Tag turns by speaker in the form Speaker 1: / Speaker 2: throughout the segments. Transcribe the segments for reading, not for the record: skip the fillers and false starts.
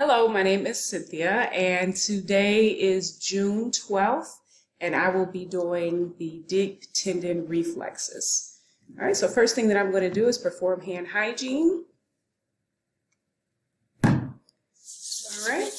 Speaker 1: Hello, my name is Cynthia, and today is June 12th, and I will be doing the deep tendon reflexes. All right, so first thing that I'm going to do is perform hand hygiene. All right.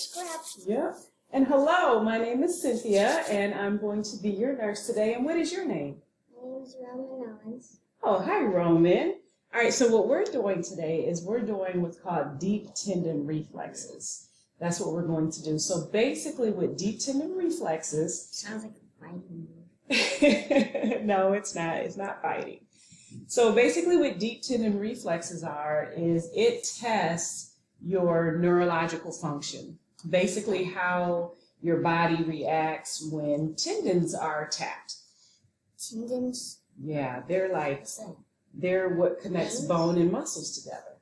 Speaker 1: Yeah. And hello, my name is Cynthia, and I'm going to be your nurse today. And what is your name?
Speaker 2: My name is Roman Owens.
Speaker 1: Oh, hi, Roman. All right, so what we're doing today is we're doing what's called deep tendon reflexes. That's what we're going to do. So basically with deep tendon reflexes...
Speaker 2: Sounds like a fighting move.
Speaker 1: No, it's not. It's not fighting. So basically what deep tendon reflexes is it tests your neurological function. Basically how your body reacts when tendons are tapped.
Speaker 2: Tendons?
Speaker 1: Yeah, they're what connects bone and muscles together.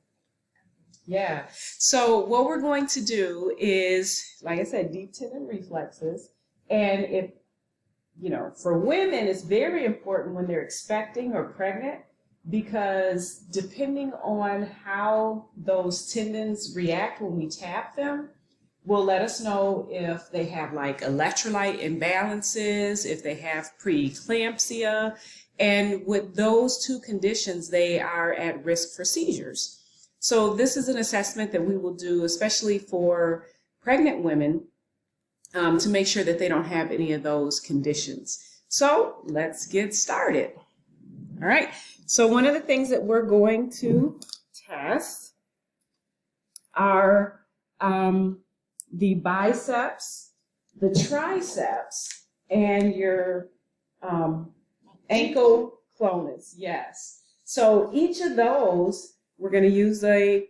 Speaker 1: Yeah. So what we're going to do is, like I said, deep tendon reflexes. And for women, it's very important when they're expecting or pregnant, because depending on how those tendons react when we tap them, will let us know if they have like electrolyte imbalances, if they have preeclampsia. And with those two conditions, they are at risk for seizures. So this is an assessment that we will do, especially for pregnant women, to make sure that they don't have any of those conditions. So let's get started. All right. So one of the things that we're going to test are the biceps, the triceps, and your ankle clonus, yes. So each of those, we're going to use a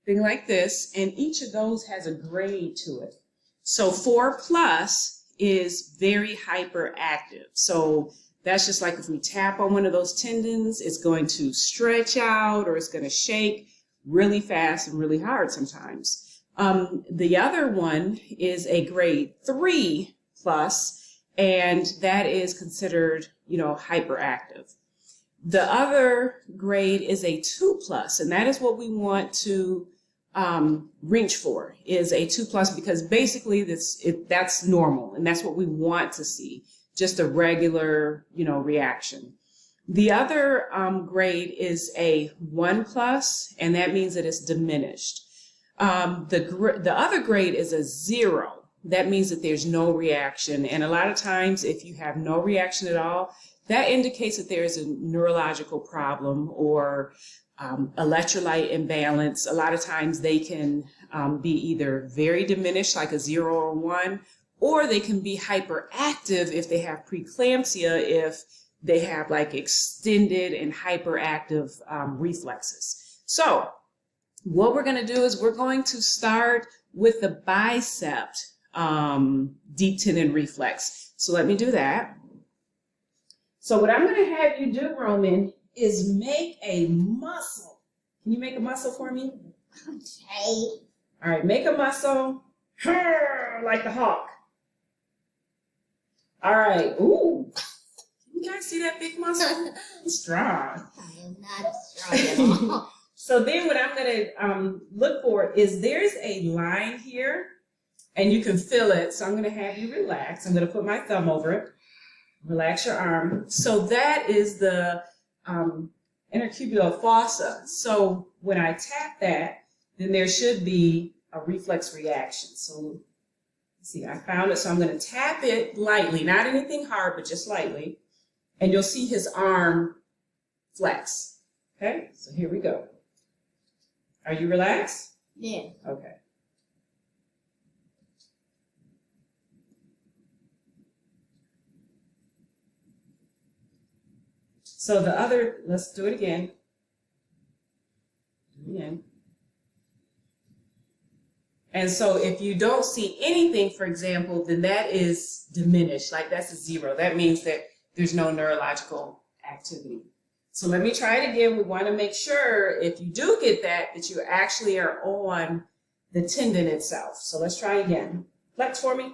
Speaker 1: thing like this, and each of those has a grade to it. So 4+ is very hyperactive. So that's just like if we tap on one of those tendons, it's going to stretch out or it's going to shake really fast and really hard sometimes. The other one is a grade 3+, and that is considered, hyperactive. The other grade is a 2+, and that is what we want to reach for, is a 2+, because basically that's normal, and that's what we want to see, just a regular, reaction. The other grade is a 1+, and that means that it's diminished. The other grade is a 0. That means that there's no reaction. And a lot of times, if you have no reaction at all, that indicates that there is a neurological problem or electrolyte imbalance. A lot of times they can be either very diminished, like a 0 or 1, or they can be hyperactive if they have preeclampsia, if they have like extended and hyperactive reflexes. So what we're going to do is we're going to start with the bicep deep tendon reflex. So let me do that. So what I'm going to have you do, Roman, is make a muscle. Can you make a muscle for me?
Speaker 2: Okay.
Speaker 1: All right, make a muscle like the hawk. All right. Ooh. You guys see that big muscle? Strong.
Speaker 2: I am not strong at all.
Speaker 1: So then what I'm going to look for is there's a line here, and you can feel it. So I'm going to have you relax. I'm going to put my thumb over it. Relax your arm. So that is the intercubital fossa. So when I tap that, then there should be a reflex reaction. So see, I found it. So I'm going to tap it lightly, not anything hard, but just lightly. And you'll see his arm flex. Okay, so here we go. Are you relaxed?
Speaker 2: Yeah.
Speaker 1: Okay. So let's do it again. Do it again. And so if you don't see anything, for example, then that is diminished, like that's a 0. That means that there's no neurological activity. So let me try it again. We want to make sure if you do get that you actually are on the tendon itself. So let's try again. Flex for me.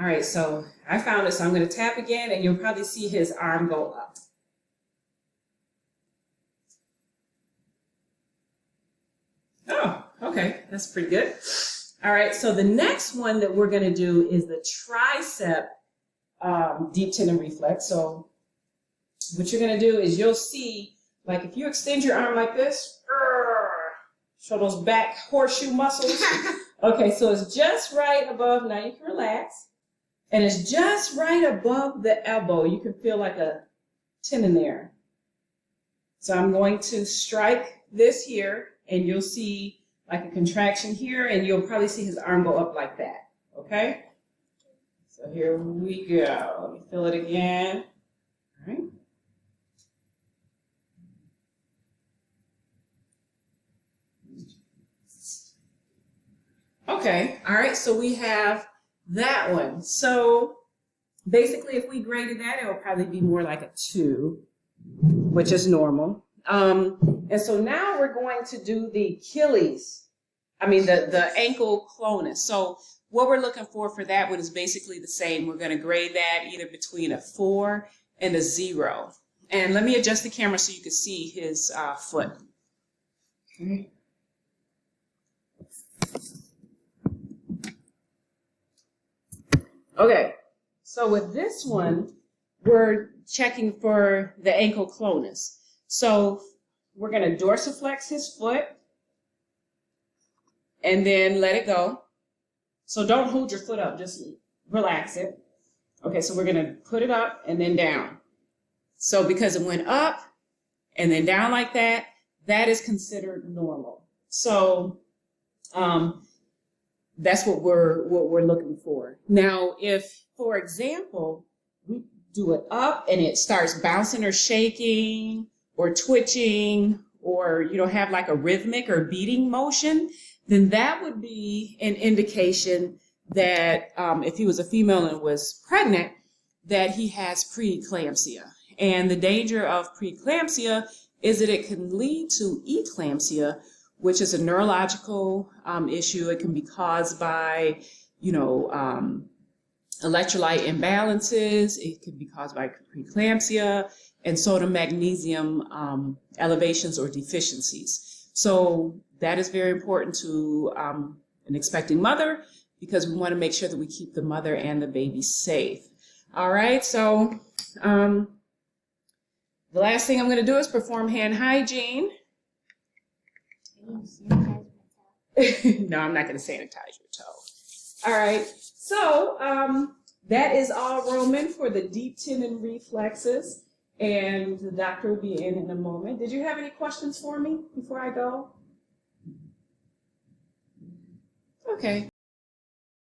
Speaker 1: All right, so I found it, so I'm going to tap again, and you'll probably see his arm go up. Okay, that's pretty good. All right, so the next one that we're going to do is the tricep deep tendon reflex. So what you're going to do is you'll see, like if you extend your arm like this, show those back horseshoe muscles. Okay, so it's just right above, now you can relax, and it's just right above the elbow. You can feel like a tendon there. So I'm going to strike this here, and you'll see like a contraction here, and you'll probably see his arm go up like that, okay? So here we go. Let me feel it again. All right. Okay, all right, so we have that one. So basically, if we graded that, it would probably be more like a 2, which is normal. And so now we're going to do the Achilles, the ankle clonus. So what we're looking for that one is basically the same. We're going to grade that either between a 4 and a 0. And let me adjust the camera so you can see his foot. Okay. Okay, so with this one, we're checking for the ankle clonus. So we're going to dorsiflex his foot and then let it go. So don't hold your foot up, just relax it. Okay, so we're going to put it up and then down. So because it went up and then down like that, that is considered normal. So that's what we're looking for. Now, if, for example, we do it up and it starts bouncing or shaking or twitching or, have like a rhythmic or beating motion, then that would be an indication that if he was a female and was pregnant, that he has preeclampsia. And the danger of preeclampsia is that it can lead to eclampsia, which is a neurological issue. It can be caused by, electrolyte imbalances. It can be caused by preeclampsia and sodium magnesium elevations or deficiencies. So that is very important to an expecting mother because we want to make sure that we keep the mother and the baby safe. All right, so the last thing I'm going to do is perform hand hygiene. No, I'm not going to sanitize your toe. All right, so that is all, Roman, for the deep tendon reflexes, and the doctor will be in a moment. Did you have any questions for me before I go? Okay.